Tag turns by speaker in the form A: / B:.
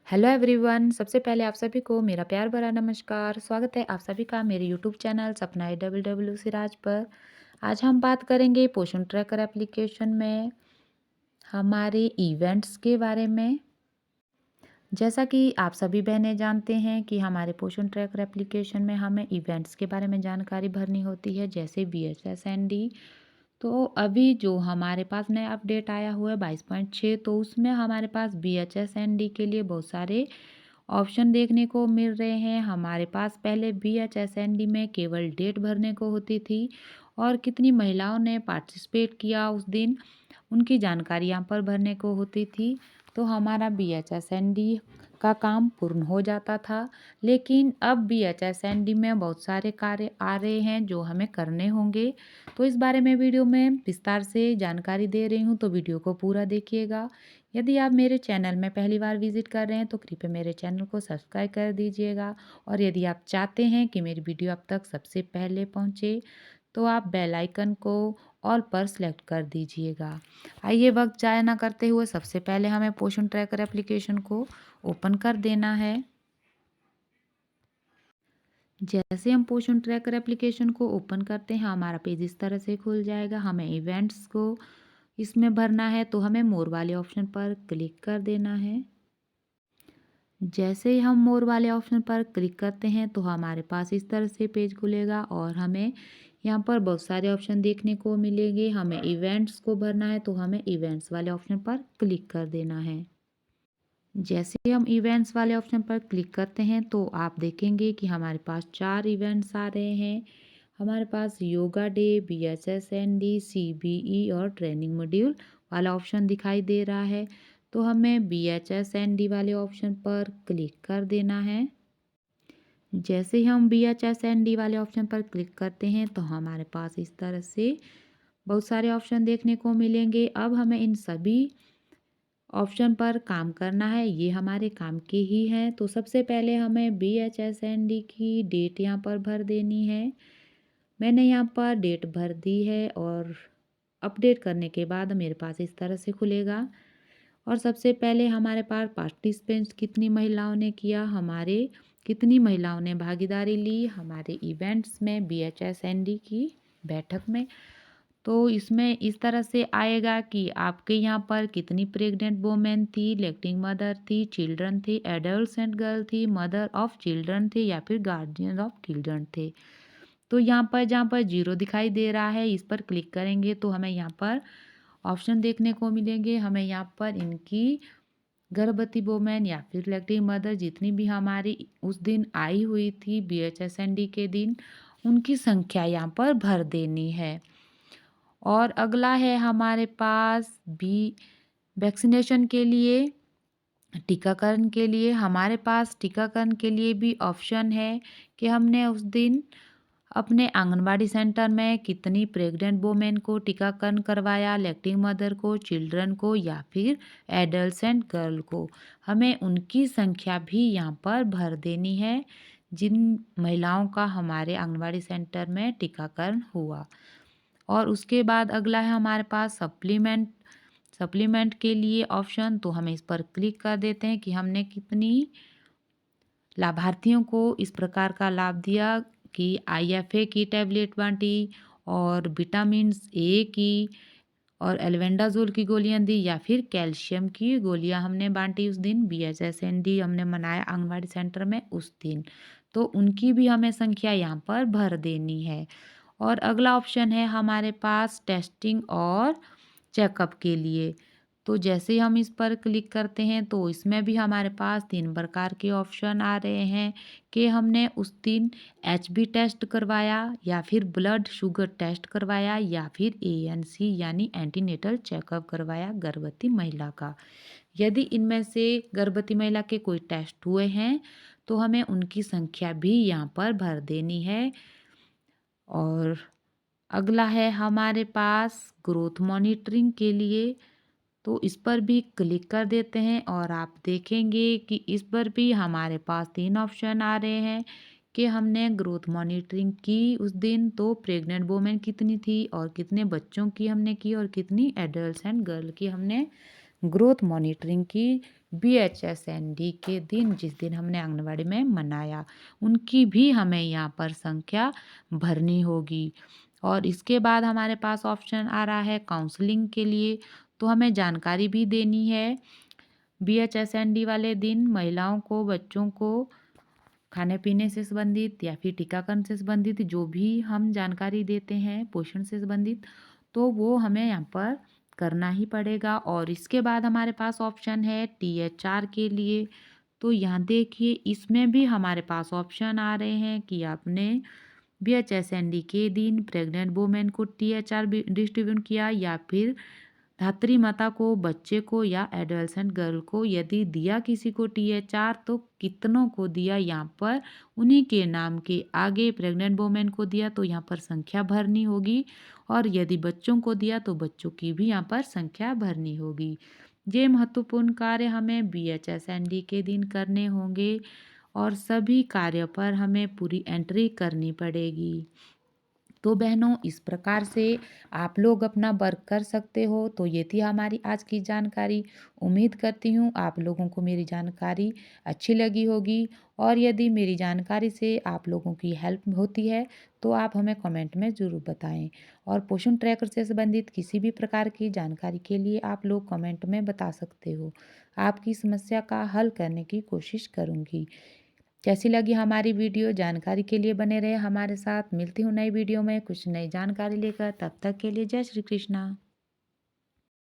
A: Hello everyone. सबसे पहले आप सभी को मेरा प्यार भरा नमस्कार। स्वागत है आप सभी का मेरे यूट्यूब चैनल सपना डब्ल्यू सिराज पर। आज हम बात करेंगे पोषण ट्रैकर एप्लीकेशन में हमारे इवेंट्स के बारे में। जैसा कि आप सभी बहनें जानते हैं कि हमारे पोषण ट्रैकर एप्लीकेशन में हमें इवेंट्स के बारे में जानकारी भरनी होती है, जैसे BHSND। तो अभी जो हमारे पास नया अपडेट आया हुआ है 22.6, तो उसमें हमारे पास BHSND के लिए बहुत सारे ऑप्शन देखने को मिल रहे हैं। हमारे पास पहले BHSND में केवल डेट भरने को होती थी और कितनी महिलाओं ने पार्टिसिपेट किया उस दिन, उनकी जानकारी यहाँ पर भरने को होती थी। तो हमारा BHSND का काम पूर्ण हो जाता था। लेकिन अब BHSND में बहुत सारे कार्य आ रहे हैं जो हमें करने होंगे। तो इस बारे में वीडियो में विस्तार से जानकारी दे रही हूँ, तो वीडियो को पूरा देखिएगा। यदि आप मेरे चैनल में पहली बार विजिट कर रहे हैं तो कृपया मेरे चैनल को सब्सक्राइब कर दीजिएगा। और यदि आप चाहते हैं कि मेरी वीडियो आप तक सबसे पहले पहुँचे तो आप बेल आइकन को ऑल पर सेलेक्ट कर दीजिएगा। आइए वक्त जाया ना करते हुए सबसे पहले हमें पोषण ट्रैकर एप्लीकेशन को ओपन कर देना है। जैसे हम पोषण ट्रैकर एप्लीकेशन को ओपन करते हैं हमारा पेज इस तरह से खुल जाएगा। हमें इवेंट्स को इसमें भरना है तो हमें मोर वाले ऑप्शन पर क्लिक कर देना है। जैसे ही हम मोर वाले ऑप्शन पर क्लिक करते हैं तो हमारे पास इस तरह से पेज खुलेगा और हमें यहाँ पर बहुत सारे ऑप्शन देखने को मिलेंगे। हमें इवेंट्स को भरना है तो हमें इवेंट्स वाले ऑप्शन पर क्लिक कर देना है। जैसे हम इवेंट्स वाले ऑप्शन पर क्लिक करते हैं तो आप देखेंगे कि हमारे पास 4 इवेंट्स आ रहे हैं। हमारे पास योगा डे, BHSND, CBE और ट्रेनिंग मॉड्यूल वाला ऑप्शन दिखाई दे रहा है। तो हमें BHSND वाले ऑप्शन पर क्लिक कर देना है। जैसे ही हम BHSND वाले ऑप्शन पर क्लिक करते हैं तो हमारे पास इस तरह से बहुत सारे ऑप्शन देखने को मिलेंगे। अब हमें इन सभी ऑप्शन पर काम करना है, ये हमारे काम के ही हैं। तो सबसे पहले हमें BHSND की डेट यहाँ पर भर देनी है। मैंने यहाँ पर डेट भर दी है और अपडेट करने के बाद मेरे पास इस तरह से खुलेगा। और सबसे पहले हमारे पास पार्टिसिपेंट्स कितनी महिलाओं ने किया, हमारे कितनी महिलाओं ने भागीदारी ली हमारे इवेंट्स में BHSND की बैठक में। तो इसमें इस तरह से आएगा कि आपके यहाँ पर कितनी प्रेग्नेंट वुमेन थी, लैक्टिंग मदर थी, चिल्ड्रन थे, एडल्ट्स एंड गर्ल थी, मदर ऑफ चिल्ड्रन थे या फिर गार्जियन ऑफ चिल्ड्रन थे। तो यहाँ पर जहाँ पर जीरो दिखाई दे रहा है इस पर क्लिक करेंगे तो हमें यहाँ पर ऑप्शन देखने को मिलेंगे। हमें यहाँ पर इनकी गर्भवती वुमेन या फिर लैक्टिंग मदर जितनी भी हमारी उस दिन आई हुई थी BHSND के दिन, उनकी संख्या यहाँ पर भर देनी है। और अगला है हमारे पास भी वैक्सीनेशन के लिए, टीकाकरण के लिए। हमारे पास टीकाकरण के लिए भी ऑप्शन है कि हमने उस दिन अपने आंगनबाड़ी सेंटर में कितनी प्रेग्नेंट वुमेन को टीकाकरण करवाया, लैक्टिंग मदर को, चिल्ड्रन को या फिर एडल्ट्स एंड गर्ल को। हमें उनकी संख्या भी यहाँ पर भर देनी है जिन महिलाओं का हमारे आंगनबाड़ी सेंटर में टीकाकरण हुआ। और उसके बाद अगला है हमारे पास सप्लीमेंट के लिए ऑप्शन। तो हम इस पर क्लिक कर देते हैं कि हमने कितनी लाभार्थियों को इस प्रकार का लाभ दिया कि IFA की टैबलेट बांटी और विटामिन A की और एल्बेंडाजोल की गोलियां दी या फिर कैल्शियम की गोलियां हमने बांटी उस दिन BHSND हमने मनाया आंगनबाड़ी सेंटर में उस दिन। तो उनकी भी हमें संख्या यहाँ पर भर देनी है। और अगला ऑप्शन है हमारे पास टेस्टिंग और चेकअप के लिए। तो जैसे ही हम इस पर क्लिक करते हैं तो इसमें भी हमारे पास 3 प्रकार के ऑप्शन आ रहे हैं कि हमने उस दिन HB टेस्ट करवाया या फिर ब्लड शुगर टेस्ट करवाया या फिर ANC यानी एंटीनेटल चेकअप करवाया गर्भवती महिला का। यदि इनमें से गर्भवती महिला के कोई टेस्ट हुए हैं तो हमें उनकी संख्या भी यहाँ पर भर देनी है। और अगला है हमारे पास ग्रोथ मॉनिटरिंग के लिए। तो इस पर भी क्लिक कर देते हैं और आप देखेंगे कि इस पर भी हमारे पास 3 ऑप्शन आ रहे हैं कि हमने ग्रोथ मॉनिटरिंग की उस दिन, तो प्रेग्नेंट वुमेन कितनी थी और कितने बच्चों की हमने की और कितनी एडल्ट्स एंड गर्ल की हमने ग्रोथ मॉनिटरिंग की BHSND के दिन जिस दिन हमने आंगनवाड़ी में मनाया, उनकी भी हमें यहाँ पर संख्या भरनी होगी। और इसके बाद हमारे पास ऑप्शन आ रहा है काउंसलिंग के लिए, तो हमें जानकारी भी देनी है। BHSND वाले दिन महिलाओं को, बच्चों को खाने-पीने से संबंधित या फिर टीकाकरण से संबंधित जो भी हम जानकारी देते हैं, पोषण से संबंधित, तो वो हमें यहाँ पर करना ही पड़ेगा। और इसके बाद हमारे पास ऑप्शन है THR के लिए। तो यहाँ देखिए, इसमें भी हमारे पास ऑप्शन आ रहे हैं कि आपने BHSND के दिन प्रेग्नेंट वुमेन को THR भी डिस्ट्रीब्यूट किया या फिर धात्री माता को, बच्चे को या एडोलसेंट गर्ल को यदि दिया किसी को THR, तो कितनों को दिया, यहाँ पर उन्हीं के नाम के आगे प्रेग्नेंट वुमेन को दिया तो यहाँ पर संख्या भरनी होगी, और यदि बच्चों को दिया तो बच्चों की भी यहाँ पर संख्या भरनी होगी। ये महत्वपूर्ण कार्य हमें BHSND के दिन करने होंगे और सभी कार्य पर हमें पूरी एंट्री करनी पड़ेगी। तो बहनों, इस प्रकार से आप लोग अपना वर्क कर सकते हो। तो ये थी हमारी आज की जानकारी। उम्मीद करती हूँ आप लोगों को मेरी जानकारी अच्छी लगी होगी, और यदि मेरी जानकारी से आप लोगों की हेल्प होती है तो आप हमें कमेंट में ज़रूर बताएं। और पोषण ट्रैकर से संबंधित किसी भी प्रकार की जानकारी के लिए आप लोग कमेंट में बता सकते हो। आपकी समस्या का हल करने की कोशिश करूँगी। कैसी लगी हमारी वीडियो? जानकारी के लिए बने रहे हमारे साथ। मिलती हूँ नई वीडियो में कुछ नई जानकारी लेकर। तब तक के लिए जय श्री कृष्णा।